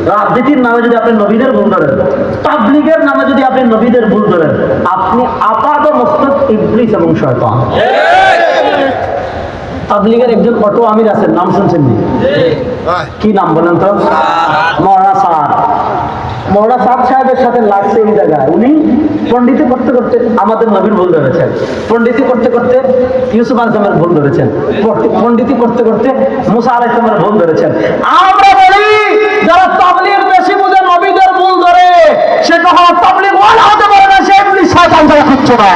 রাজনীতির নামে যদি আপনি নবীদের ভুল ধরেন, তাবলীগের নামে যদি আপনি নবীদের ভুল ধরেন, আপনি আপাত মস্তক ইবলিস এবং শয়তান। তাবলীগের একজন অটো আমির আছেন, নাম শুনছেন নি? কি নাম বলেন তো? মৌলানা সাদ। মৌলানা সাদ সাহেবের সাথে লাগছে এই জায়গায়। উনি পণ্ডিতি করতে করতে আমাদের নবীর ভুল ধরেছেন, পণ্ডিতি করতে করতে ইউসুফ আজমের ভুল ধরেছেন, পণ্ডিতি করতে করতে মুসা আলাইহিস সালামের ভুল ধরেছেন। আমরা বলি যারা তাবলীগ বেশি বুঝে নবীদের ভুল ধরে, সে কখনো তাবলীগ ওয়ালা হতে পারে না, সে ইবলিস শয়তান ছাড়া কিচ্ছু না।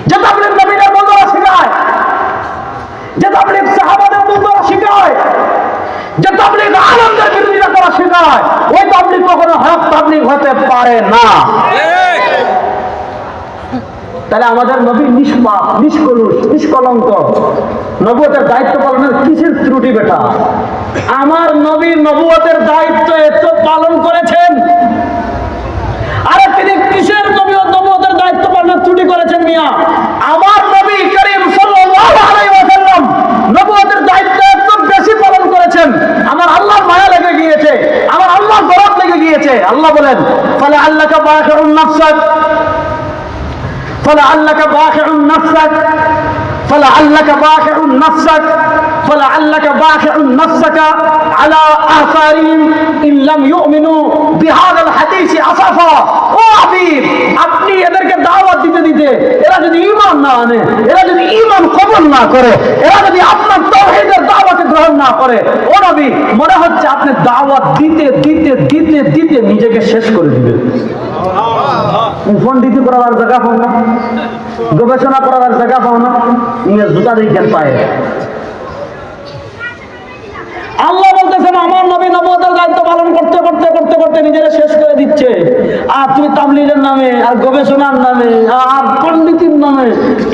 যে তাবলীগ নবীদের ভুল ধরা শেখায়, যে তাবলীগ সাহাবাদের ভুল ধরা শেখায়, যে তাবলীগ আলেমদের বিরোধিতা করা শেখায়, ওই তাবলীগ কখনো হক তাবলীগ হতে পারে না। তাহলে আমাদের নবী নিষ্পাপ, নিষ্কলুষ, নিষ্কলঙ্ক, নবুয়তের দায়িত্ব পালনের কিসের ত্রুটি বেটা? আমার নবী নবুয়তের দায়িত্ব এত পালন করেছেন, আরে তিনি কিসের নবুয়তের দায়িত্ব পালনের ত্রুটি করেছেন মিয়া? আমার নবী করিম সাল্লাল্লাহু আলাইহি ওয়াসাল্লাম নবুয়তের দায়িত্ব এত বেশি পালন করেছেন, আমার আল্লাহর মায়া লেগে গিয়েছে, আমার আল্লাহর দরদ লেগে গিয়েছে। আল্লাহ বলেন, ফালা আল্লাকা বাশিরুন নাফসাক, فلعلك باخع نفسك فلعلك باخع نفسك فلعلك باخع نفسك على آثارهم إن لم يؤمنوا بهذا الحديث أسفا। ও হাবিব, আপনি এদেরকে দাওয়াত দিতে দিতে এরা যদি ঈমান না আনে, এরা যদি ঈমান কবুল না করে, এরা যদি আপনার তাওহীদের দাওয়াতে গ্রহণ না করে, ও নবী মনে হচ্ছে আপনি দাওয়াত দিতে দিতে দিতে দিতে নিজেকে শেষ করে দিবেন। পণ্ডিতি করার জায়গা পাও না, গবেষণা করার জায়গা পাও না, নিয়ে জুতা দিয়ে পায়ে। আল্লাহ বলতেছেন আমার নবী নবুয়তের দায়িত্ব পালন করতে করতে করতে করতে নিজেরা শেষ করে দিচ্ছে, আর তুমি তাবলীগের নামে আর গবেষণার নামে আর পণ্ডিতির নামে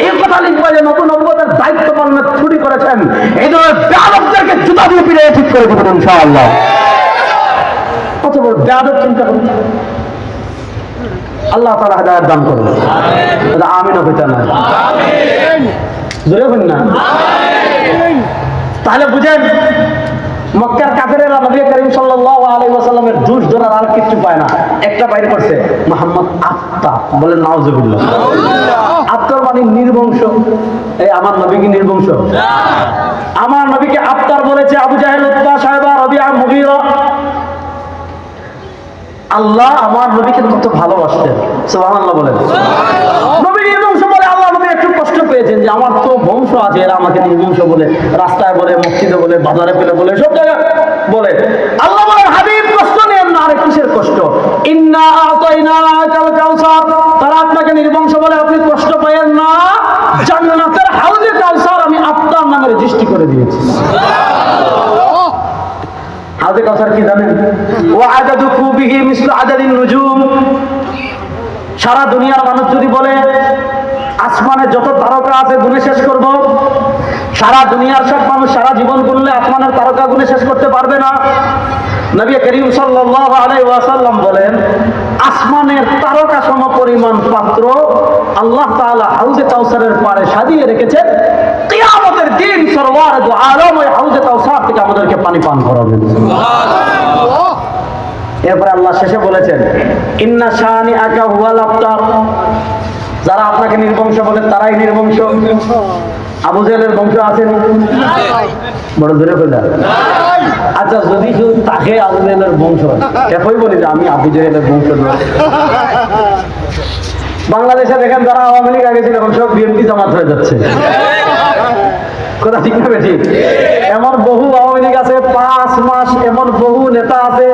এই কথা লিখবা যে নবুয়তের দায়িত্ব পালনের ত্রুটি করেছেন। এই ধরনের বেয়াদবদেরকে জুতা দিয়ে পিড়ে ঠিক করে দেবেন ইনশাআল্লাহ। কত বড় বেয়াদব চিন্তা করুন। আল্লাহ তাআলা হিদায়াত দান করুন। আমিন হইতা না, জোরে বলেন না। তাহলে বুঝেন, মক্কার কাফেরেরা নবী করিম সাল্লাল্লাহু আলাইহি ওয়াসাল্লামের দোষ ধরার আর কিছু পায় না। একটা বাইরে করছে, মুহাম্মদ আত্মা, বলেন নাউজুবিল্লাহ। আত্মার মানে নির্বংশ। এই আমার নবী কি নির্বংশ? আমার নবীকে আত্মার বলেছে আবু জাহেল, উতবা, সাইবা, রবিআ, মুগীরা। আল্লাহ আমার নবীকে কত ভালোবাসতেন, সুবহানাল্লাহ বলেন। নবী নির্বংশ বলে আল্লাহ নবী একটু কষ্ট পেয়েছেন যে আমার তো বংশ আছে, এরা আমাকে নির্বংশ বলে, রাস্তায় বলে, মসজিদে বলে, বাজারে পেলে বলে, সব জায়গায় বলে। আল্লাহ বলেন হাবিব কষ্ট নেন না। আরে কিসের কষ্ট? ইন্না আতাইনাকাল কাউসার, তারা আপনাকে নির্বংশ বলে আপনি কষ্ট পায়েন না। জান্নাতের হাউজে কাউসার আমি আপনার নামে রেজিস্ট্রি করে দিয়েছি। হাউজে কাউসার কি জানেন? ওয়া আদাদু কুবিহি মিসলু আদাদিন নুজুম। সারা দুনিয়ার মানুষ যদি বলে আসমানে যত তারকা আছে গুণে শেষ করব, সারা দুনিয়ার সব মানুষ সারা জীবন গুনলে আসমানের তারকা গুণে শেষ করতে পারবে না। নবী করিম সাল্লাল্লাহু আলাইহি ওয়াসাল্লাম বলেন আসমানের তারকা সম পরিমাণ পাত্র আল্লাহ তাআলা হাউজে কাউসারের পাড়ে সাজিয়ে রেখেছেন। কিয়ামতের দিন সরওয়ার দু আলম ওই হাউজে কাউসার থেকে আমাদেরকে পানি পান করাবেন। সুবহানাল্লাহ। এরপরে আল্লাহ শেষে বলেছেন ইন্না শানিআকা হুয়াল আবতার, যারা আপনাকে নির্বংশ বলে তারাই নির্বংশ। আবু জাহেলের বংশ আছে না? বড় ধরে বললাম। আচ্ছা যদি কেউ তাকে আবু জাহেলের বংশ, এখনই বলি যে আমি আবু জাহেলের বংশ নয়। বাংলাদেশে দেখেন যারা আওয়ামী লীগ আগে ছিল এখন সব বিএনপি জামাত হয়ে যাচ্ছে। কথা ঠিক না ঠিক? এমন বহু আওয়ামী লীগ আছে 5 মাস, এমন বহু নেতা আছে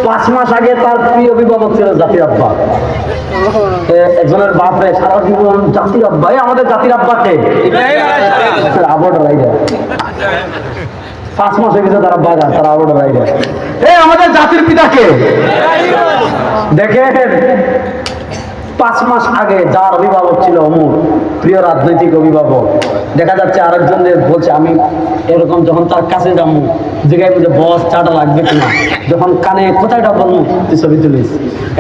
5 মাস আগে তার প্রিয় অভিভাবক ছিল জাতির আব্বা। একজনের বাপরে সারা জীবন জাতির আব্বা, আমাদের জাতির আব্বাকে আবর্ড রাইডার 5 মাস হয়ে গেছে তারা বাজার, তারা আবর্ড রাইডার। আমাদের জাতির পিতাকে দেখেন 5 মাস আগে যার অভিভাবক ছিল অমুক প্রিয় রাজনৈতিক অভিভাবক, দেখা যাচ্ছে আরেকজনের বলছে আমি এরকম, যখন তার কাছে যাবো জিজ্ঞাসা বলছে বস চাটা লাগবে কিনা, যখন কানে কোথায়টা বলবো তুই ছবি তুলিস,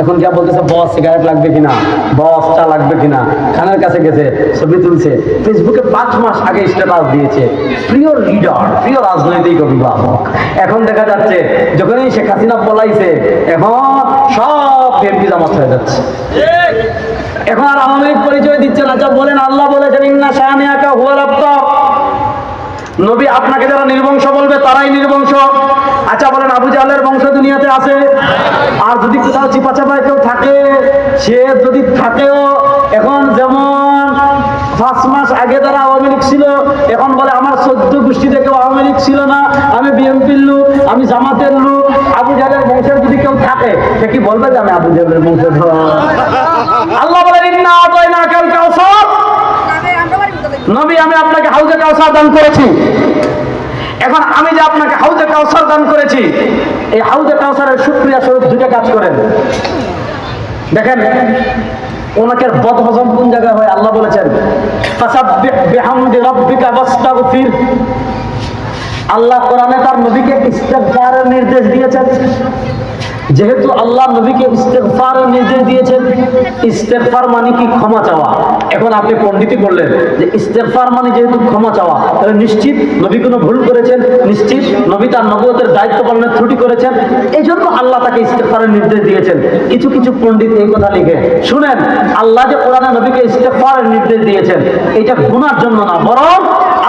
এখন যা বলতেছে বস সিগারেট লাগবে কিনা, বস চা লাগবে কিনা, কানের কাছে গেছে ছবি তুলছে, ফেসবুকে 5 মাস আগে স্ট্যাটাস দিয়েছে প্রিয় লিডার, প্রিয় রাজনৈতিক অভিভাবক। এখন দেখা যাচ্ছে যখনই শেখ হাসিনা পলাইছে এখন সব বিএনপি জামাত হয়ে যাচ্ছে, এখন আর আওয়ামী লীগ পরিচয় দিচ্ছে না। আচ্ছা বলেন, আল্লাহ বলেছেন ইন্না শানিআকা হুয়াল আবতার, নবী আপনাকে যারা নির্বংশ বলবে তারাই নির্বংশ। আচ্ছা বলেন, আবু জাহলের বংশ দুনিয়াতে আছে? আর যদি কোথাও চিপা চাপায় কেউ থাকে, সে যদি থাকেও এখন যেমন 5 মাস আগে যারা আওয়ামী লীগ ছিল এখন বলে আমার 14 গোষ্ঠীতে কেউ আওয়ামী লীগ ছিল না, আমি বিএনপির লোক, আমি জামাতের লোক। আবু জাহলের বংশের যদি কেউ থাকে সে কি বলবে যে আমি আবু জাহলের বংশের? আল্লাহ বলেন ইন্না আতাইনাকাল কাউসার, নবী আমি আপনাকে হাউজে কাউসার দান করেছি। এখন আমি যে আপনাকে হাউজে কাউসার দান করেছি, এই হাউজে কাউসারের শুকরিয়া স্বরূপ 2টা কাজ করেন। দেখেন ওনাকে বদহজম কোন জায়গায় হয়, আল্লাহ বলেছেন ফাসাব্বিহ বিহামদি রাব্বিকা ওয়াস্তাগফির। আল্লাহ কোরআনে তার নবীকে ইস্তিগফারের নির্দেশ দিয়েছেন। যেহেতু আল্লাহ নবীকে ইস্তিগফারের নির্দেশ দিয়েছেন, ইস্তিগফার মানে কি? ক্ষমা চাওয়া। এখন আপনি পণ্ডিতি বললেন যে ইস্তিগফার মানে যেহেতু ক্ষমা চাওয়া, তাহলে নিশ্চিত নবী কোনো ভুল করেছেন, নিশ্চিত নবী তার নবুয়তের দায়িত্ব পালনের ত্রুটি করেছেন, এই জন্য আল্লাহ তাকে ইস্তিগফারের নির্দেশ দিয়েছেন। কিছু কিছু পণ্ডিত এই কথা লিখে, শুনেন, আল্লাহ যে কোরআনে নবীকে ইস্তিগফারের নির্দেশ দিয়েছেন এটা গুনার জন্য না, বরং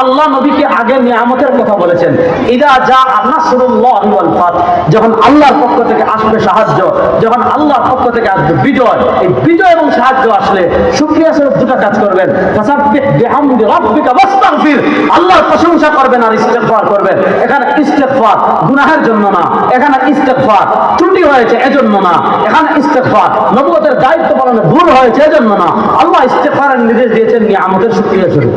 আল্লাহ নবীকে আগে নিয়ামতের কথা বলেছেন। ইদা যা নাসরুল্লাহি ওয়াল ফাত, যখন আল্লাহর পক্ষ থেকে আসবে সাহায্য, যখন আল্লাহর পক্ষ থেকে আসবে বিজয়, এই বিজয় এবং সাহায্য আসলে শুকরিয়া স্বরূপ 2টা কাজ করবেন। ফাসাব্বিহ বিহামদি রাব্বিকা ওয়াস্তাগফির, আল্লাহর প্রশংসা করবেন আর ইস্তিগফার করবেন। এখানে ইস্তিগফার গুনাহের জন্য না, এখানে ইস্তিগফার ত্রুটি হয়েছে এজন্য না, এখানে ইস্তিগফার নবুয়তের দায়িত্ব পালনে ভুল হয়েছে এজন্য না। আল্লাহ ইস্তিগফারের নির্দেশ দিয়েছেন নিয়ামতের শুকরিয়া স্বরূপ।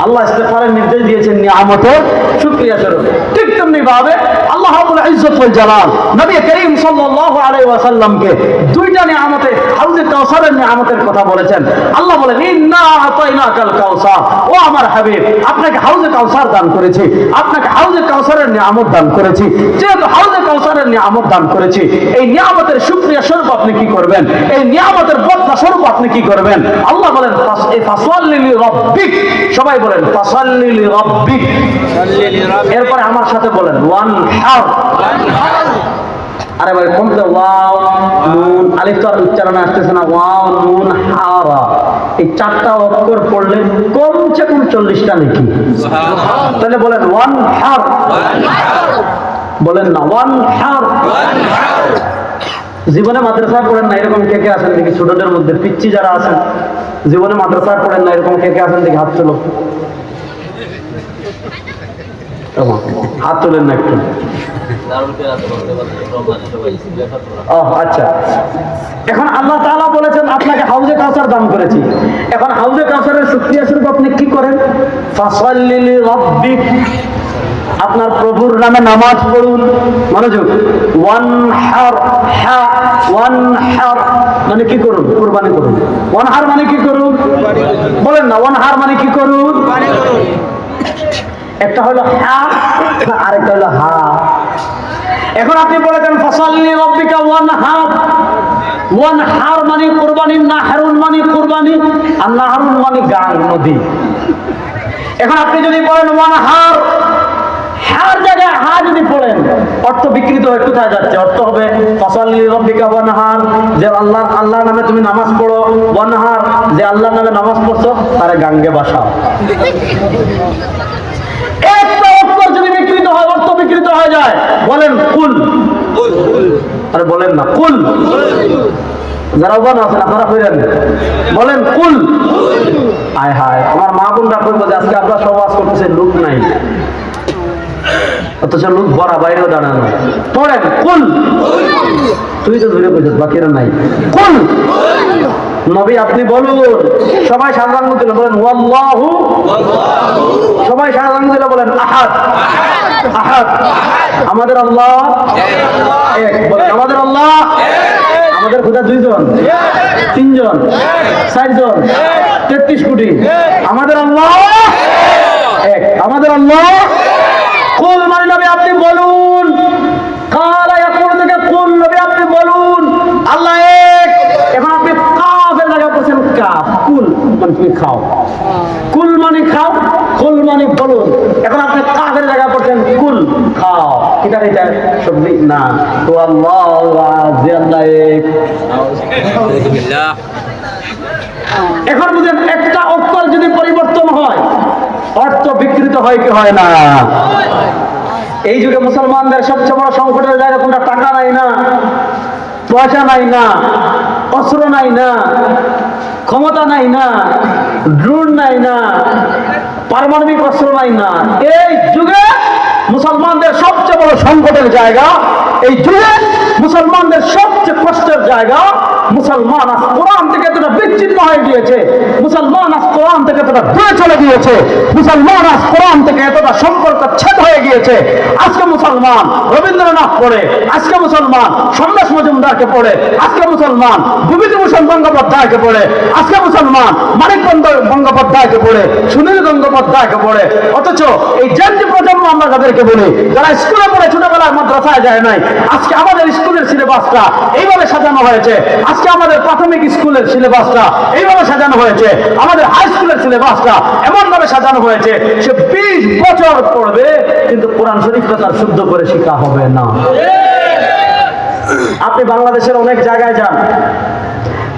আল্লাহ ইস্তিগফারের নির্দেশ দিয়েছেন নিয়ামতের শুকরিয়া স্বরূপ। ঠিক তেমনি ভাবে আল্লাহ রাব্বুল ইজ্জত ওয়াল জালাল নবী করিম সাল্লাল্লাহু আলাইহি ওয়াসাল্লামকে 2টা নিয়ামতে হাউজে কাউসারের নিয়ামতের কথা বলেছেন। আল্লাহ বলেন ইন্না আতাইনাকাল কাউসার, ও আমার হাবিব আপনাকে হাউজে কাউসার দান করেছি, আপনাকে হাউজে কাউসারের নিয়ামত দান করেছি। যেহেতু হাউজে কাউসারের নিয়ামত দান করেছি, এই নিয়ামতের শুকরিয়া স্বরূপ আপনি কি করবেন? এই নিয়ামতের বদলা স্বরূপ আপনি কি করবেন? আল্লাহ বলেন ফাসাল্লি লিরাব্বিক, সবাই বলেন ফাসাল্লি লিরাব্বিক। এরপরে আমার সাথে বলেন ওয়ানহার। আরে ভাই কমতে ওয়াও নুন আলিফ তো আর উচ্চারণে আসতেছে না, ওয়াও নুন হারা, এই 4টা অক্ষর পড়লে কমসে কম 40টা নাকি? তাহলে বলেন ওয়ানহার, বলেন না ওয়ানহার। জীবনে মাদ্রাসায় পড়েন না এরকম কে কে আছেন দেখি? ছোটদের মধ্যে পিচ্ছি যারা আছেন, জীবনে মাদ্রাসায় পড়েন না এরকম কে কে আছেন দেখি? হাত তোলো, হাত তোলেন না একটু। আচ্ছা, এখন আল্লাহ তাআলা বলেছেন আপনাকে হাউজে কাউসার দান করেছি। এখন হাউজে কাউসারের শুকরিয়া স্বরূপ আপনি কি করেন? ফাসাল্লি লিরাব্বিক, আপনার প্রভুর নামে নামাজ পড়ুন। মনোযোগ, ওয়ানহার, হা ওয়ানহার মানে কি করুন? কুরবানি করুন। ওয়ানহার মানে কি করুন? বলেন না, ওয়ানহার মানে কি করুন? একটা হলো হা, আরেকটা হলো হা। এখন আপনি বলেছেন ফাসাল্লি রাব্বিকা ওয়ানহার, ওয়ানহার মানে কুরবানি, নাহরুন মানে কুরবানি, আর নাহরুন মানে গান, নদী। এখন আপনি যদি বলেন ওয়ানহার, হার জায়গায় হা যদি পড়েন অর্থ বিকৃত হয়ে কোথায় যাচ্ছে? অর্থ হবে ফাসাল্লি রাব্বিকা ওয়ানহার, যে আল্লাহর নামে তুমি নামাজ পড়ো, ওয়ানহার যে আল্লাহর নামে নামাজ পড়ছো তারে গাঙ্গে বাসাও। একটা অক্ষর যদি বিকৃত হয় অর্থ বিকৃত হয়ে যায়। বলেন কুল, আরে বলেন না কুল। যারা ওখানে আছেন আপনারা ফিরেন, বলেন কুল। আয় হায়, আমার মা বোনরা বলবো যে আজকে আপনারা সব ওয়াজ করতেছেন, লোক নাই, অথচ লোক বড়া বাইরেও দাঁড়ানো। পড়েন কুল। তুই তো ধরে বুঝছ, বাকিরা নাই। কুল, নবী আপনি বলুন। সবাই সাধারণ দিলে বলেন ওয়াল্লাহু, সবাই সাধারণ দিলে বলেন আহাদ, আহাদ। আমাদের আল্লাহ এক, বলেন আমাদের আল্লাহ, আমাদের খোদা 2 জন, 3 জন, 4 জন, 33 কোটি। আমাদের আল্লাহ এক। আমাদের আল্লাহ কুল মানে নবী আপনি বলুন, কালা ইয়াকুল থেকে কুল নবী আপনি বলুন আল্লাহ এক। এখন আপনি কাফের জায়গা করছেন কাফ, কুল মানে তুমি খাও, কুল মানে খাও, কুল মানে বলুন। এখন আপনি কাফের জায়গা করছেন কুল খাও, এটা এটা সবজি না। তো আল্লাহ যে আল্লাহ এক। এখন বুঝেন একটা অক্ষর যদি পরিবর্তন হয় অর্থ বিকৃত হয় কি হয় না? এই যুগে মুসলমানদের সবচেয়ে বড় সংকটের জায়গা কোনটা? টাকা নাই না, পয়সা নাই না, অস্ত্র নাই না, ক্ষমতা নাই না, ড্রোন নাই না, পারমাণবিক অস্ত্র নাই না। এই যুগে মুসলমানদের সবচেয়ে বড় সংকটের জায়গা, এই যুগে মুসলমানদের সবচেয়ে কষ্টের জায়গা, মুসলমান আজ কোরআন থেকে এতটা বিচ্ছিন্ন হয়ে গিয়েছে, মুসলমান আজ কোরআন থেকে এতটা দূরে চলে গিয়েছে, মুসলমান আজ কোরআন থেকে এতটা সম্পর্ক ছেদ হয়ে গিয়েছে। আজকে মুসলমান রবীন্দ্রনাথ পড়ে, আজকে মুসলমান সন্ন্যাস মজুমদারকে পড়ে, আজকে মুসলমান বিভূতিভূষণ গঙ্গোপাধ্যায়কে পড়ে, আজকে মুসলমান মানিক গঙ্গোপাধ্যায়কে পড়ে, সুনীল গঙ্গোপাধ্যায়কে পড়ে। অথচ এই জেনজি প্রজন্ম আমরা যাদেরকে বলি, যারা স্কুলে পড়ে ছোটবেলায় মাদ্রাসায় যায় নাই, আজকে আমাদের স্কুলের সিলেবাসটা এইভাবে সাজানো হয়েছে, আজকে আমাদের প্রাথমিক স্কুলের সিলেবাসটা এইভাবে সাজানো হয়েছে, আমাদের হাই স্কুলের সিলেবাসটা এমন ভাবে সাজানো হয়েছে, সে 20 বছর পড়বে কিন্তু কোরআন শরীফটা তার শুদ্ধ করে শেখা হবে না। আপনি বাংলাদেশের অনেক জায়গায় যান,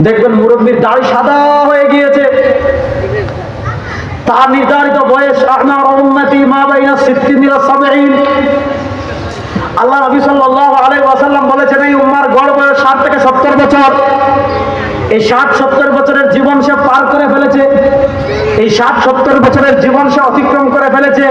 দেখবেন মুরব্বীর দাড়ি সাদা হয়ে গিয়েছে, তার নির্ধারিত বয়স আহনার উম্মতি মা বাইনা 60 ইলা 70। আল্লাহ নবী সাল্লাল্লাহু আলাইহি ওয়াসাল্লাম বলেছেন এই উম্মার গড় বয়স 60 থেকে 70 বছর। এই 60-70 বছরের জীবন সে পার করে ফেলেছে, এই 60-70 বছরের জীবন সে অতিক্রম করে ফেলেছে,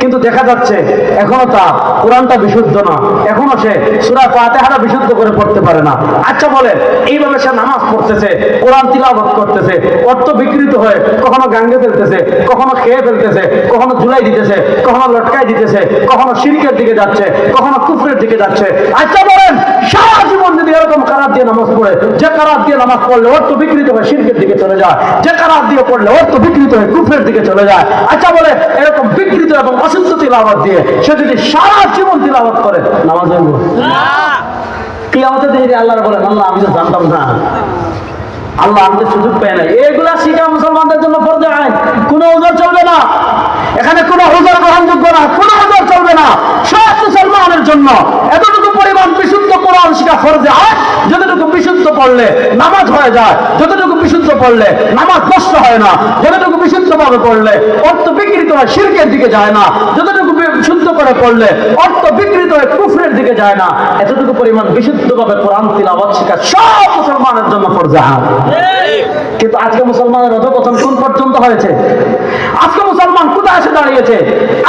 কিন্তু দেখা যাচ্ছে এখনো তার কোরআনটা বিশুদ্ধ না, এখনো সে সূরা ফাতিহাটা বিশুদ্ধ করে পড়তে পারে না। আচ্ছা বলেন, এইভাবে সে নামাজ পড়তেছে, কোরআন তিলাওয়াত করতেছে, অর্থ বিকৃত হয়ে কখনো গাঙ্গে ফেলতেছে, কখনো খেয়ে ফেলতেছে, কখনো ঝুলাই দিতেছে, কখনো লটকাই দিতেছে, কখনো শিরকের দিকে যাচ্ছে, কখনো কুফরের দিকে যাচ্ছে। আচ্ছা বলেন, সারা জীবন যদি এরকম কারাত দিয়ে নামাজ পড়ে, যে কারাত দিয়ে নামাজ পড়লে অর্থ বিকৃত হয়ে শিরকের দিকে চলে যায়, যে কারাত দিয়ে পড়লে অর্থ বিকৃত হয়ে কুফরের দিকে চলে যায়, আচ্ছা বলে এরকম বিকৃত এবং অশুদ্ধ তিলাওয়াত দিয়ে সে যদি সারা জীবন তিলাওয়াত করে, নামাজ হইব না? কিয়ামতের দিনে আল্লাহর বলেন, আল্লাহ আমি তো জানতাম না, আল্লাহ আমাদের সুযোগ পায় না। এগুলা শিখা মুসলমানদের জন্য ফরজ আইন, কোনো ওজর চলবে না, এখানে কোনো ওজর গ্রহণযোগ্য না, কোনো ওজর চলবে না। সব মুসলমানের জন্য এতটুকু পরিমাণ বিশুদ্ধ কোরআন শিখা ফরজ আইন, যতটুকু বিশুদ্ধ পড়লে নামাজ হয়ে যায়, যতটুকু বিশুদ্ধ পড়লে নামাজ নষ্ট হয় না, যতটুকু বিশুদ্ধ ভাবে পড়লে অর্থ বিকৃত হয় শিরকের দিকে যায় না, যতটুকু বিশুদ্ধ করে পড়লে অর্থ বিকৃত হয় কুফরের দিকে যায় না, এতটুকু পরিমাণ বিশুদ্ধ ভাবে কোরআন তিলাওয়াত শিখা সব মুসলমানের জন্য ফরজ আইন। কিন্তু আজকে মুসলমানের অধঃপতন কোন পর্যন্ত হয়েছে? আজকে মুসলমান কোথায় এসে দাঁড়িয়েছে?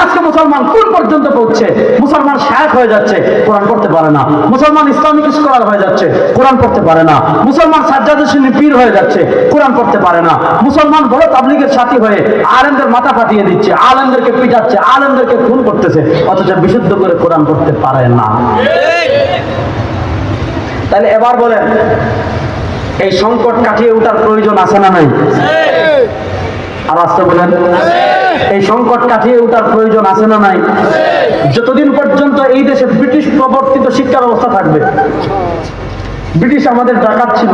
আজকে মুসলমান কোন পর্যন্ত পৌঁছছে? মুসলমান শায়েখ হয়ে যাচ্ছে, কোরআন পড়তে পারে না। মুসলমান ইসলামিক স্কলার হয়ে যাচ্ছে, কোরআন পড়তে পারে না। মুসলমান সাজ্জাদুল পীর হয়ে যাচ্ছে, কোরআন পড়তে পারে না। মুসলমান বড় তাবলীগের সাথী হয়ে আলেমদের মাথা ফাটিয়ে দিচ্ছে, আলেমদেরকে পিটাচ্ছে, আলেমদেরকে খুন করতেছে, অথচ বিশুদ্ধ করে কোরআন পড়তে পারে না। তাহলে এবার বলেন, এই সংকট কাটিয়ে ওঠার প্রয়োজন আছে না নাই? আর আসতে বলেন, এই সংকট কাটিয়ে ওঠার প্রয়োজন আছে না নাই? যতদিন পর্যন্ত এই দেশে ব্রিটিশ প্রবর্তিত শিক্ষা ব্যবস্থা থাকবে, ব্রিটিশ আমাদের ডাকাত ছিল,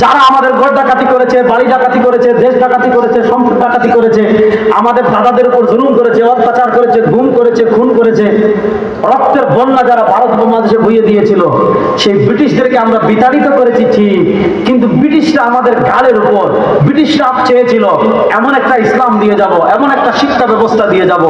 যারা আমাদের ঘর ডাকাতি করেছে, বাড়ি ডাকাতি করেছে, দেশ ডাকাতি করেছে, সম্পদ ডাকাতি করেছে, আমাদের দাদাদের উপর জুলুম করেছে, অত্যাচার করেছে, গুম করেছে, খুন করেছে, রক্তের বন্যা যারা ভারত উপমহাদেশে বইয়ে দিয়েছিল, সেই ব্রিটিশদেরকে আমরা বিতাড়িত করেছি ঠিক, কিন্তু ব্রিটিশরা আমাদের গালের উপর, ব্রিটিশরা চেয়েছিল এমন একটা ইসলাম দিয়ে যাব, এমন একটা শিক্ষা ব্যবস্থা দিয়ে যাব।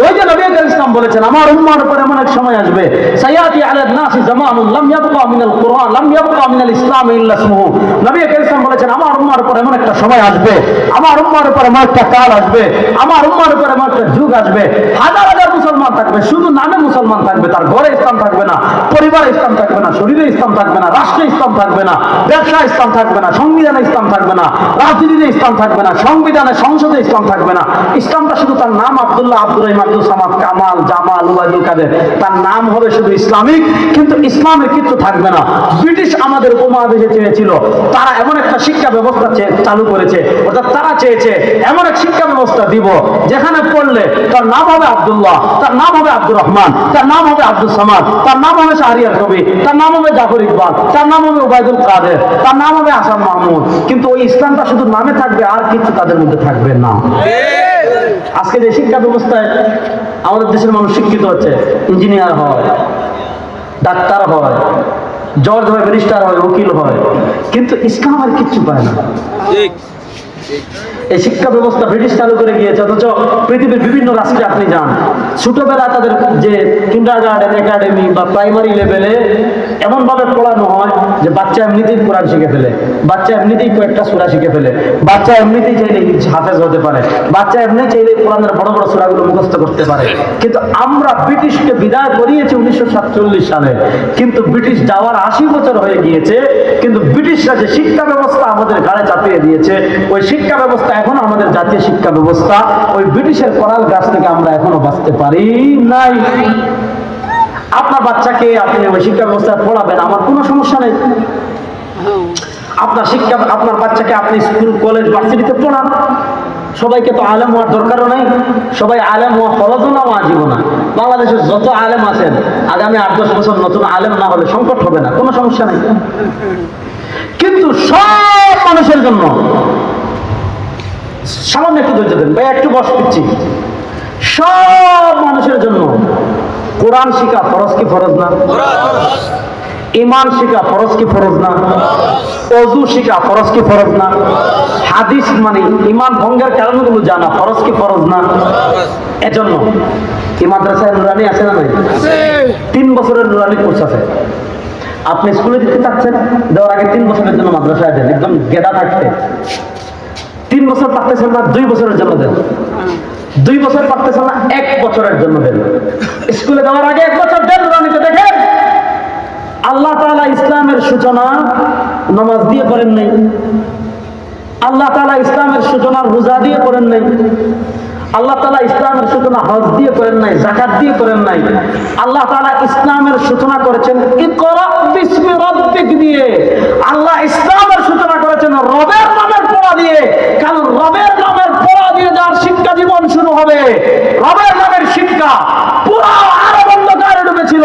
ওই যে নবী করিম ইসলাম বলেছেন, আমার উম্মার উপর এমন এক সময় আসবে, সায়াতি আলান নাসি জামানুন লাম ইয়াবকা মিনাল কুরআন লাম ইয়াবকা মিনাল ইসলাম ইল্লা ইসমুহু। নবী করিম সাল্লাল্লাহু আলাইহি ওয়াসাল্লাম বলেছেন, আমার উম্মার উপর এমন একটা সময় আসবে, আমার উম্মার উপর এমন একটা কাল আসবে, আমার উম্মার উপর এমন একটা যুগ আসবে, হাজার হাজার মুসলমান থাকবে, শুধু নামে মুসলমান থাকবে, তার ঘরে ইসলাম থাকবে না, পরিবারে ইসলাম থাকবে না, শরীরে ইসলাম থাকবে না, রাষ্ট্রে ইসলাম থাকবে না, ব্যবসা ইসলাম থাকবে না, সংবিধানে ইসলাম থাকবে না, রাজনীতিতে ইসলাম থাকবে না, সংবিধানে সংসদে ইসলাম থাকবে না। ইসলামটা শুধু তার নাম আব্দুল্লাহ, আব্দুর রহিম, আব্দুল সামাদ, কামাল, জামাল, উবাইদুল কাদের, তার নাম হবে শুধু ইসলামিক, কিন্তু ইসলামের কিছু থাকবে না। ব্রিটিশ আমাদের উপমহাদেশে চেয়েছিল, তারা এমন একটা শিক্ষা ব্যবস্থা চালু করেছে, অর্থাৎ তারা চেয়েছে এমন এক শিক্ষা ব্যবস্থা দিব যেখানে পড়লে তার নাম হবে আব্দুল্লাহ, তার নাম হবে আব্দুর রহমান, তার নাম হবে আব্দুল সামাদ, তার নাম হবে শাহরিয়ার কবি, তার নাম হবে জাফর ইকবাল, তার নাম হবে উবাইদুল কাদের, তার নাম হবে হাসান মাহমুদ, কিন্তু ওই ইসলামটা শুধু নামে থাকবে, আর কিছু তাদের মধ্যে থাকবে না। আজকে যে শিক্ষা ব্যবস্থায় আমাদের দেশের মানুষ শিক্ষিত হচ্ছে, ইঞ্জিনিয়ার হয়, ডাক্তার হয়, জজ হয়, ব্যারিস্টার হয়, উকিল হয়, কিন্তু ইসলামের কিচ্ছু পায় না। এই শিক্ষা ব্যবস্থা ব্রিটিশ চালু করে গিয়েছে, অথচ পৃথিবীর বিভিন্ন রাষ্ট্রে আপনি যান, ছোটবেলা তাদের যে কিন্ডারগার্টেন, একাডেমি বা প্রাইমারি লেভেলে এমন ভাবে পড়ানো হয় যে বাচ্চা এমনিতেই কোরআন শিখে ফেলে, বাচ্চা এমনিতেই কয়েকটা সূরা শিখে ফেলে, বাচ্চা এমনিতেই চাইলে হাফেজ হতে পারে, বাচ্চা এমনি চাইলে কোরআনের বড় বড় সূরাগুলো মুখস্থ করতে পারে। কিন্তু আমরা ব্রিটিশকে বিদায় করিয়েছি 1947 সালে, কিন্তু ব্রিটিশ যাওয়ার 80 বছর হয়ে গিয়েছে, কিন্তু ব্রিটিশরা যে শিক্ষা ব্যবস্থা আমাদের ঘাড়ে চাপিয়ে দিয়েছে, ওই শিক্ষা ব্যবস্থা এখন আমাদের জাতীয় শিক্ষা ব্যবস্থা, ওই ব্রিটিশের করাল গাছ থেকে আমরা এখনো বাঁচতে পারি নাই। আপনার বাচ্চাকে আপনি ওই শিক্ষা ব্যবস্থায় পড়াবেন, আমার কোনো সমস্যা নেই। আপনার বাচ্চাকে আপনি স্কুল, কলেজ, ভার্সিটিতে পড়ান। সবাইকে তো আলেম হওয়ার দরকারও নাই, সবাই আলেম হওয়া ফরজও না, ওয়াজিবও না। বাংলাদেশের যত আলেম আছেন, আগামী 8-10 বছর নতুন আলেম না হলে সংকট হবে না, কোনো সমস্যা নেই। কিন্তু সব মানুষের জন্য, সামান্য একটু ধৈর্য দেন ভাই, একটু বস দিচ্ছি, সব মানুষের জন্য কোরআন শিখা ফরজ কি ফরজ না? ইমান শিখা ফরজ কি ফরজ না? ওযু শিখা ফরজ কি ফরজ না? হাদিস মানে ইমান ভঙ্গের কারণগুলো জানা ফরজ কি ফরজ না? এজন্য এই মাদ্রাসায় নুরানি আছে না নাই? 3 বছরের নুরানি কোর্স আছে। আপনি স্কুলে দিতে চাচ্ছেন, দেওয়ার আগে 3 বছরের জন্য মাদ্রাসায় দেন, একদম গেদা থাকতে। 3 বছর পারতেছেন না, 2 বছরের জন্য দেন। 2 বছর পারতেছেন না, 1 বছরের জন্য দেন। স্কুলে দেওয়ার আগে 1 বছর দেন নুরানিতে। দেখেন আল্লাহ তাআলা ইসলামের সূচনা নামাজ দিয়ে করেন নাই, আল্লাহ তাআলা ইসলামের সূচনা রোজা দিয়ে করেন নাই, আল্লাহ তাআলা ইসলামের সূচনা হজ দিয়ে করেন নাই, যাকাত দিয়ে করেন নাই। আল্লাহ তাআলা ইসলামের সূচনা করেছেন ইকরা বিসমি রাব্বিক দিয়ে। আল্লাহ ইসলামের সূচনা করেছেন রবের নামের পড়া দিয়ে, কারণ রবের নামের পড়া দিয়ে যার শিক্ষা জীবন শুরু হবে, রবের নামের শিক্ষা পুরো আরব অন্ধকারে ডুবেছিল,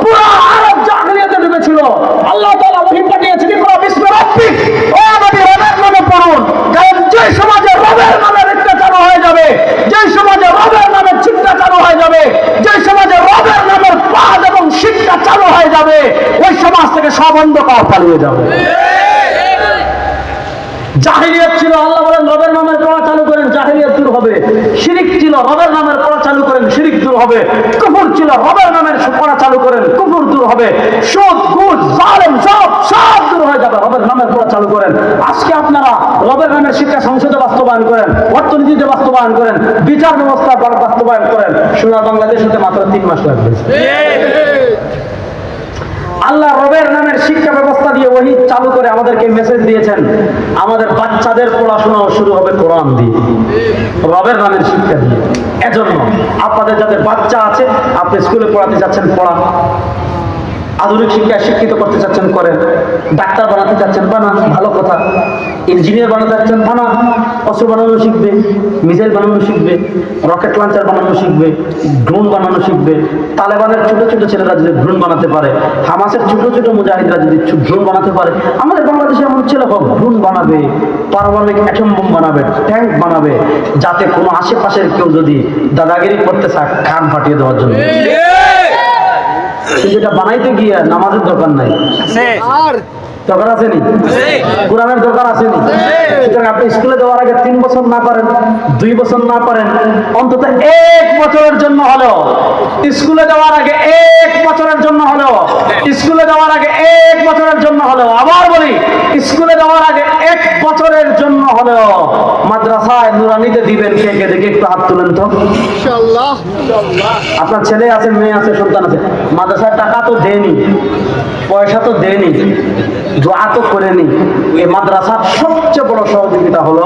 পুরো আরব জাহেলিয়াতে ডুবেছিল। আল্লাহ তাআলা ওহী পাঠিয়েছেন ইকরা বিসমি রাব্বিক, ও নবী রবের নামে পড়ুন। কারণ যে সমাজে রবের নামের একটা চালু হয়ে যাবে, যে সমাজে রবের নামের শিক্ষা চালু হয়ে যাবে, যে সমাজে রবের নামের পাঠ এবং শিক্ষা চালু হয়ে যাবে, ওই সমাজ থেকে সব অন্ধকার পালিয়ে যাবে। জাহেলিয়াত ছিল, আল্লাহ বলেন রবের নামের পড়া চালু করেন, জাহেলিয়াত দূর হবে। শিরিক ছিল, রবের নামের পড়া চালু করেন, শিরিক দূর হবে। কুফর ছিল, রবের নামের পড়া চালু করেন, কুফর দূর হবে। সুদ, ঘুষ, জালেম সব দূর হয়ে যাবে, রবের নামের পড়া চালু করেন। আজকে আপনারা রবের নামের শিক্ষা সংসদে বাস্তবায়ন করেন, অর্থনীতিতে বাস্তবায়ন করেন, বিচার ব্যবস্থা বাস্তবায়ন করেন। সোনার বাংলাদেশ হতে মাত্র 3 মাস লাগবে। আল্লাহ রবের নামের শিক্ষা ব্যবস্থা দিয়ে ওহী চালু করে আমাদেরকে মেসেজ দিয়েছেন, আমাদের বাচ্চাদের পড়াশোনা শুরু হবে কোরআন দিয়ে, রবের নামের শিক্ষা দিয়ে। এজন্য আপনাদের যাদের বাচ্চা আছে, আপনি স্কুলে পড়াতে যাচ্ছেন, পড়ান। আধুনিক শিক্ষায় শিক্ষিত করতে চাচ্ছেন, করেন। ডাক্তার বানাতে চাচ্ছেন, বানান, ভালো কথা। ইঞ্জিনিয়ার বানাতে চাচ্ছেন, বানান। অস্ত্র বানানো শিখবে, মিসাইল বানানো শিখবে, রকেট লঞ্চার বানানো শিখবে, ড্রোন বানানো শিখবে। তালেবানের ছোট ছোট ছেলেরা যদি ড্রোন বানাতে পারে, হামাসের ছোট ছোট মুজাহিদরা যদি ড্রোন বানাতে পারে, আমাদের বাংলাদেশে এমন ছেলে হোক ড্রোন বানাবে, পারমাণবিক অ্যাটম বোম বানাবে, ট্যাঙ্ক বানাবে, যাতে কোনো আশেপাশের কেউ যদি দাদাগিরি করতে চায়, কান ফাটিয়ে দেওয়ার জন্য। যেটা বানাইতে গিয়ে নামাজের দরকার নাই, দরকার আসেনি, কোরআনের দরকার আসেনি। সুতরাং আপনি স্কুলে দেওয়ার আগে 3 বছর না পারেন, 2 বছর না পারেন, অন্তত 1 বছরের জন্য হলেও, স্কুলে দেওয়ার আগে 1 বছরের জন্য হলেও, স্কুলে দেওয়ার আগে 1 বছরের জন্য হলেও, আবার বলি স্কুলে যাওয়ার আগে 1 বছরের জন্য হলেও মাদ্রাসায় নুরানিতে দিবেন। কে কে দেখে একটু হাত তুলেন তো। ইনশাআল্লাহ। আপনার ছেলে আছে, মেয়ে আছে, সন্তান আছে, মাদ্রাসার টাকা তো দেনি, পয়সা তো দেনি, দোয়া তো করেনি। এই মাদ্রাসার সবচেয়ে বড় সহযোগিতা হলো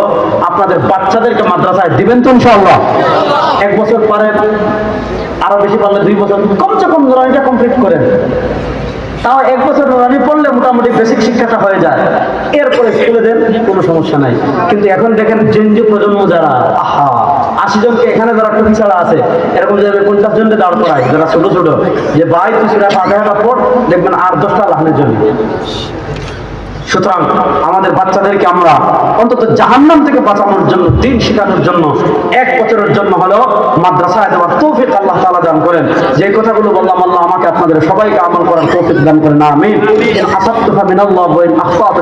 আপনাদের বাচ্চাদেরকে মাদ্রাসায় দিবেন তো ইনশাআল্লাহ। 1 বছর পরে, আরো বেশি পারলে 2 বছর, কমসে কম নুরানিটা কমপ্লিট করেন। তাও 1 বছর নুরানি পড়লে মোটামুটি বেসিক শিক্ষাটা হয়ে যায়, এরপরে স্কুলে দেন, কোনো সমস্যা নাই। কিন্তু এখন দেখেন জেনজি প্রজন্ম যারা, 80 জনকে এখানে যারা টুপি ছাড়া আছে, এরকম যাবে 50 জনকে দাঁড় করায় যারা ছোট ছোট, যে ভাই তুই সেটা ফাতিহাটা পড়, দেখবেন আর 10টা লাহানের জন্য। সুতরাং আমাদের বাচ্চাদেরকে আমরা অন্তত জাহান্নাম থেকে বাঁচানোর জন্য, দিন শেখানোর জন্য 1 বছরের জন্য হলেও মাদ্রাসায় দেওয়ার তৌফিক আল্লাহ তাআলা দান করেন। যে কথাগুলো বললাম, আল্লাহ আমাকে আপনাদের সবাইকে আমল করার তৌফিক দান করেন। আমিন। আসাদতু মিনাল্লাহ ওয়া ইন আখতাতু